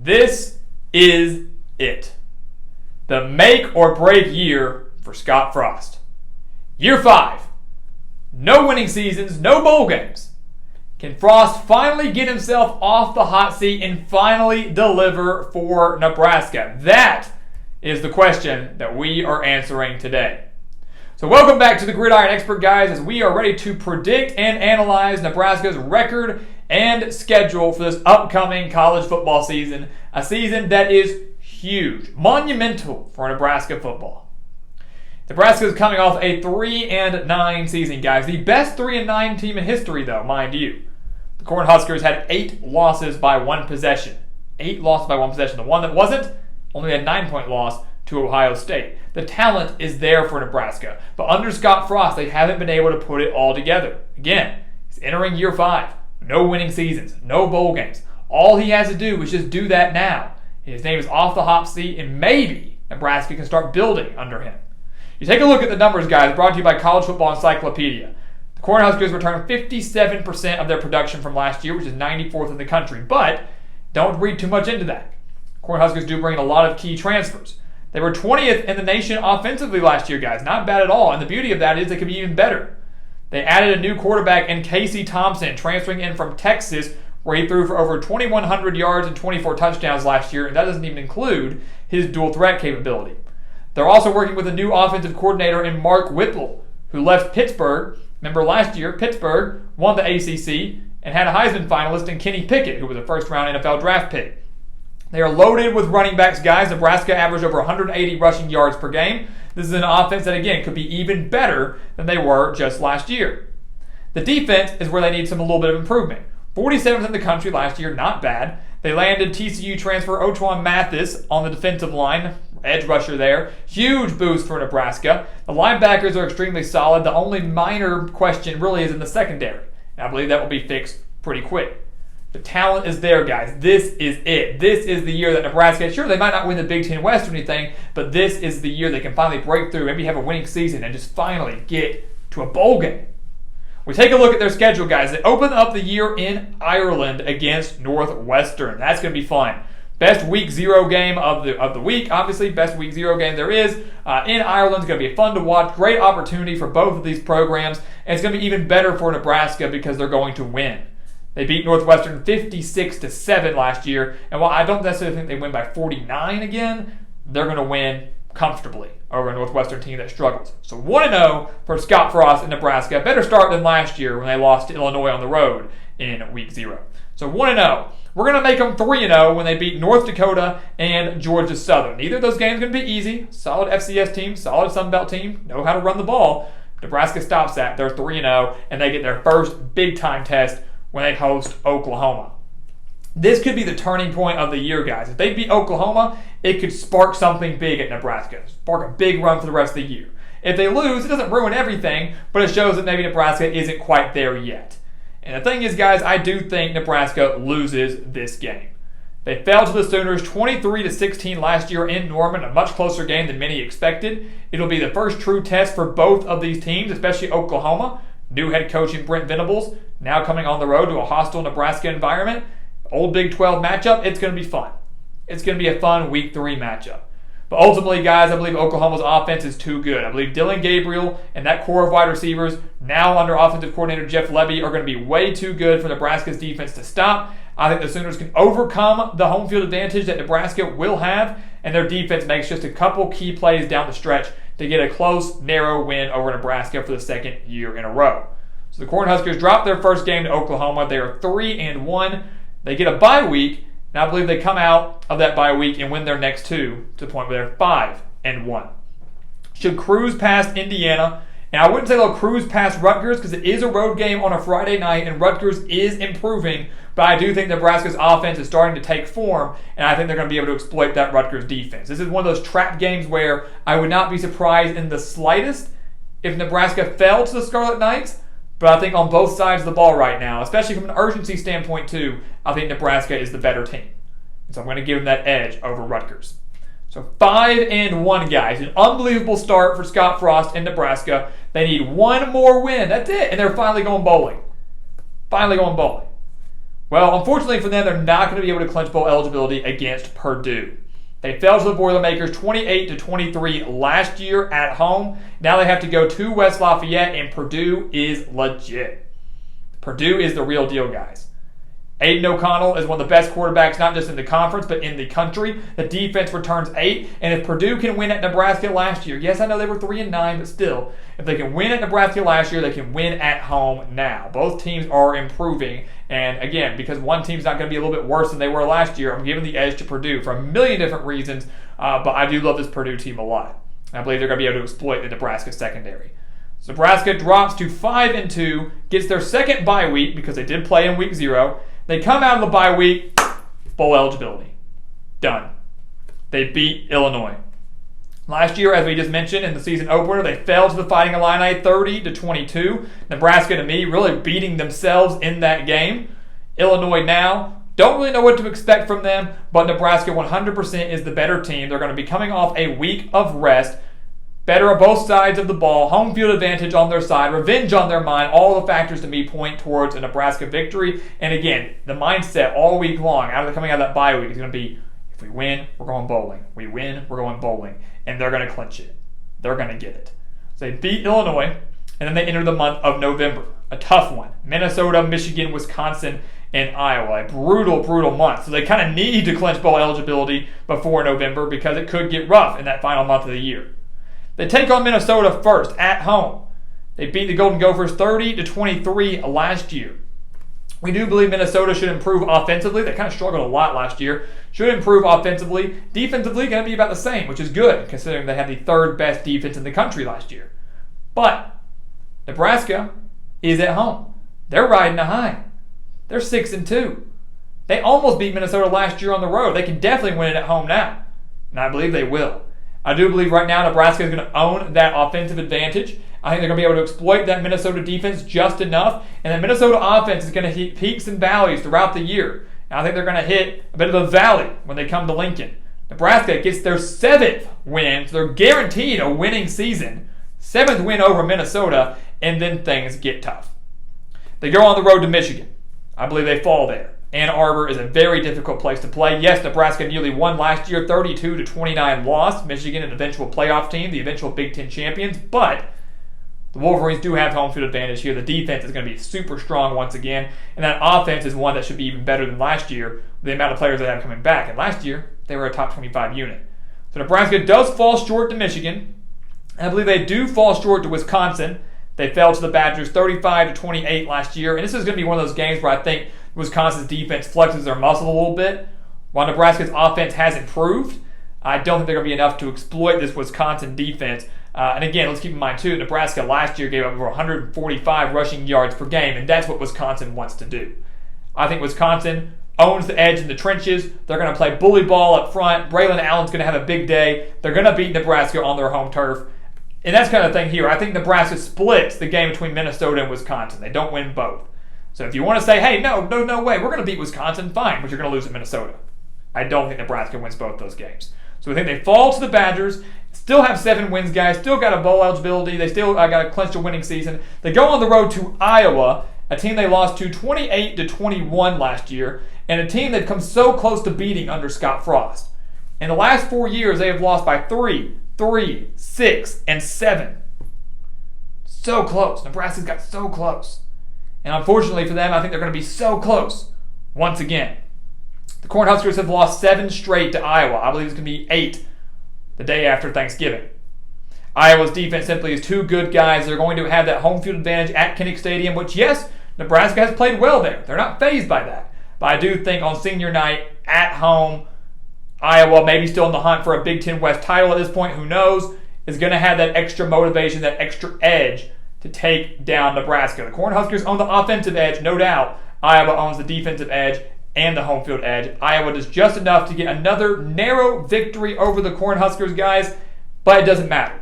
This is it. The make or break year for Scott Frost. Year 5. No winning seasons, no bowl games. Can Frost finally get himself off the hot seat and finally deliver for Nebraska? That is the question that we are answering today. So welcome back to the Gridiron Expert, guys, as we are ready to predict and analyze Nebraska's record and schedule for this upcoming college football season, a season that is huge, monumental for Nebraska football. Nebraska is coming off a 3-9 season, guys. The best 3-9 team in history, though, mind you. The Cornhuskers had 8 losses by one possession. 8 losses by one possession. The one that wasn't only had a 9-point loss to Ohio State. The talent is there for Nebraska, but under Scott Frost, they haven't been able to put it all together. Again, he's entering year 5. No winning seasons, no bowl games. All he has to do is just do that now. His name is off the hot seat, and maybe Nebraska can start building under him. You take a look at the numbers, guys, brought to you by College Football Encyclopedia. The Cornhuskers returned 57% of their production from last year, which is 94th in the country. But don't read too much into that. Cornhuskers do bring in a lot of key transfers. They were 20th in the nation offensively last year, guys. Not bad at all. And the beauty of that is they could be even better. They added a new quarterback in Casey Thompson, transferring in from Texas, where he threw for over 2,100 yards and 24 touchdowns last year, and that doesn't even include his dual threat capability. They're also working with a new offensive coordinator in Mark Whipple, who left Pittsburgh. Remember last year, Pittsburgh won the ACC and had a Heisman finalist in Kenny Pickett, who was a first-round NFL draft pick. They are loaded with running backs, guys. Nebraska averaged over 180 rushing yards per game. This is an offense that, again, could be even better than they were just last year. The defense is where they need a little bit of improvement. 47th in the country last year, not bad. They landed TCU transfer Ochoan Mathis on the defensive line, edge rusher there. Huge boost for Nebraska. The linebackers are extremely solid. The only minor question really is in the secondary. And I believe that will be fixed pretty quick. The talent is there, guys. This is it. This is the year that Nebraska, sure, they might not win the Big Ten West or anything, but this is the year they can finally break through, maybe have a winning season, and just finally get to a bowl game. We take a look at their schedule, guys. They open up the year in Ireland against Northwestern. That's going to be fun. Best week 0 game of the week, obviously. Best week 0 game there is in Ireland. It's going to be fun to watch. Great opportunity for both of these programs. And it's going to be even better for Nebraska because they're going to win. They beat Northwestern 56-7 last year. And while I don't necessarily think they win by 49 again, they're going to win comfortably over a Northwestern team that struggles. So 1-0 for Scott Frost in Nebraska. Better start than last year when they lost to Illinois on the road in week 0. So 1-0. We're going to make them 3-0 when they beat North Dakota and Georgia Southern. Neither of those games are going to be easy. Solid FCS team, solid Sun Belt team, know how to run the ball. Nebraska stops that. They're 3-0, and they get their first big-time test when they host Oklahoma. This could be the turning point of the year, guys. If they beat Oklahoma, it could spark something big at Nebraska. Spark a big run for the rest of the year. If they lose, it doesn't ruin everything, but it shows that maybe Nebraska isn't quite there yet. And the thing is, guys, I do think Nebraska loses this game. They fell to the Sooners 23-16 last year in Norman, a much closer game than many expected. It'll be the first true test for both of these teams, especially Oklahoma. New head coach in Brent Venables, now coming on the road to a hostile Nebraska environment. Old Big 12 matchup, it's going to be fun. It's going to be a fun week 3 matchup. But ultimately, guys, I believe Oklahoma's offense is too good. I believe Dylan Gabriel and that core of wide receivers, now under offensive coordinator Jeff Lebby, are going to be way too good for Nebraska's defense to stop. I think the Sooners can overcome the home field advantage that Nebraska will have, and their defense makes just a couple key plays down the stretch to get a close, narrow win over Nebraska for the second year in a row. So the Cornhuskers dropped their first game to Oklahoma. They are 3-1. They get a bye week, and I believe they come out of that bye week and win their next 2 to the point where they're 5-1. Should cruise past Indiana, and I wouldn't say they'll cruise past Rutgers because it is a road game on a Friday night, and Rutgers is improving, but I do think Nebraska's offense is starting to take form, and I think they're going to be able to exploit that Rutgers defense. This is one of those trap games where I would not be surprised in the slightest if Nebraska fell to the Scarlet Knights, but I think on both sides of the ball right now, especially from an urgency standpoint too, I think Nebraska is the better team. So I'm going to give them that edge over Rutgers. So 5-1, guys. An unbelievable start for Scott Frost in Nebraska. They need one more win. That's it. And they're finally going bowling. Finally going bowling. Well, unfortunately for them, they're not going to be able to clinch bowl eligibility against Purdue. They fell to the Boilermakers 28-23 last year at home. Now they have to go to West Lafayette, and Purdue is legit. Purdue is the real deal, guys. Aiden O'Connell is one of the best quarterbacks, not just in the conference, but in the country. The defense returns 8, and if Purdue can win at Nebraska last year, yes, I know they were 3-9, but still, if they can win at Nebraska last year, they can win at home now. Both teams are improving, and again, because one team's not going to be a little bit worse than they were last year, I'm giving the edge to Purdue for a million different reasons, but I do love this Purdue team a lot. I believe they're going to be able to exploit the Nebraska secondary. So Nebraska drops to 5-2, gets their second bye week because they did play in week 0. They come out of the bye week, bowl eligibility. Done. They beat Illinois. Last year, as we just mentioned, in the season opener, they fell to the Fighting Illini 30-22. Nebraska, to me, really beating themselves in that game. Illinois now, don't really know what to expect from them, but Nebraska 100% is the better team. They're going to be coming off a week of rest. Better on both sides of the ball, home field advantage on their side, revenge on their mind. All the factors to me point towards a Nebraska victory. And again, the mindset all week long, coming out of that bye week, is going to be, if we win, we're going bowling. We win, we're going bowling. And they're going to clinch it. They're going to get it. So they beat Illinois, and then they enter the month of November. A tough one. Minnesota, Michigan, Wisconsin, and Iowa. A brutal, brutal month. So they kind of need to clinch bowl eligibility before November because it could get rough in that final month of the year. They take on Minnesota first at home. They beat the Golden Gophers 30-23 last year. We do believe Minnesota should improve offensively. They kind of struggled a lot last year. Should improve offensively. Defensively, going to be about the same, which is good considering they had the third best defense in the country last year. But Nebraska is at home. They're riding a high. They're 6-2. They almost beat Minnesota last year on the road. They can definitely win it at home now. And I believe they will. I do believe right now Nebraska is going to own that offensive advantage. I think they're going to be able to exploit that Minnesota defense just enough. And the Minnesota offense is going to hit peaks and valleys throughout the year. And I think they're going to hit a bit of a valley when they come to Lincoln. Nebraska gets their 7th win, so they're guaranteed a winning season. 7th win over Minnesota, and then things get tough. They go on the road to Michigan. I believe they fall there. Ann Arbor is a very difficult place to play. Yes, Nebraska nearly won last year, 32-29 loss. Michigan, an eventual playoff team, the eventual Big Ten champions. But the Wolverines do have home field advantage here. The defense is going to be super strong once again. And that offense is one that should be even better than last year, the amount of players they have coming back. And last year, they were a top 25 unit. So Nebraska does fall short to Michigan. And I believe they do fall short to Wisconsin. They fell to the Badgers 35-28 last year. And this is going to be one of those games where I think Wisconsin's defense flexes their muscle a little bit. While Nebraska's offense has improved, I don't think they're going to be enough to exploit this Wisconsin defense. And again, let's keep in mind too, Nebraska last year gave up over 145 rushing yards per game, and that's what Wisconsin wants to do. I think Wisconsin owns the edge in the trenches. They're going to play bully ball up front. Braylon Allen's going to have a big day. They're going to beat Nebraska on their home turf. And that's kind of the thing here. I think Nebraska splits the game between Minnesota and Wisconsin. They don't win both. So if you want to say, hey, no way, we're going to beat Wisconsin, fine, but you're going to lose at Minnesota. I don't think Nebraska wins both those games. So I think they fall to the Badgers, still have 7 wins, guys, still got a bowl eligibility, they still got a clinched a winning season. They go on the road to Iowa, a team they lost to 28-21 last year, and a team they've come so close to beating under Scott Frost. In the last 4 years, they have lost by 3, 6, and 7. So close. Nebraska's got so close. And unfortunately for them, I think they're going to be so close once again. The Cornhuskers have lost 7 straight to Iowa. I believe it's going to be 8 the day after Thanksgiving. Iowa's defense simply is too good, guys. They're going to have that home field advantage at Kinnick Stadium, which, yes, Nebraska has played well there. They're not fazed by that. But I do think on senior night, at home, Iowa, maybe still in the hunt for a Big Ten West title at this point, who knows, is going to have that extra motivation, that extra edge to take down Nebraska. The Cornhuskers own the offensive edge, no doubt. Iowa owns the defensive edge and the home field edge. Iowa does just enough to get another narrow victory over the Cornhuskers, guys, but it doesn't matter.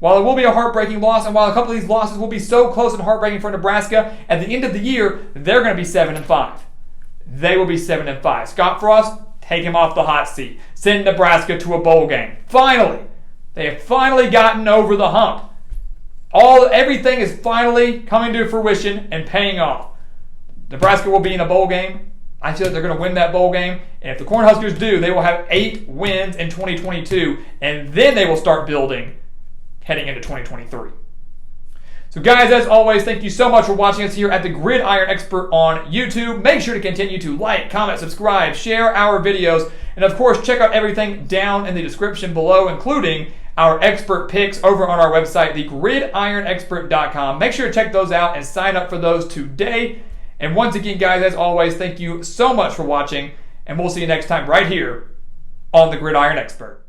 While it will be a heartbreaking loss, and while a couple of these losses will be so close and heartbreaking for Nebraska, at the end of the year, they're going to be 7-5. They will be 7-5. Scott Frost, take him off the hot seat. Send Nebraska to a bowl game. Finally! They have finally gotten over the hump. Everything is finally coming to fruition and paying off. Nebraska will be in a bowl game I feel like they're going to win that bowl game. And if the Cornhuskers do, they will have 8 wins in 2022, and then they will start building heading into 2023. So guys, as always, thank you so much for watching us here at the Gridiron Expert on YouTube. Make sure to continue to like, comment, subscribe, share our videos, and of course, check out everything down in the description below, including our expert picks over on our website, thegridironexpert.com. Make sure to check those out and sign up for those today. And once again, guys, as always, thank you so much for watching, and we'll see you next time right here on the Gridiron Expert.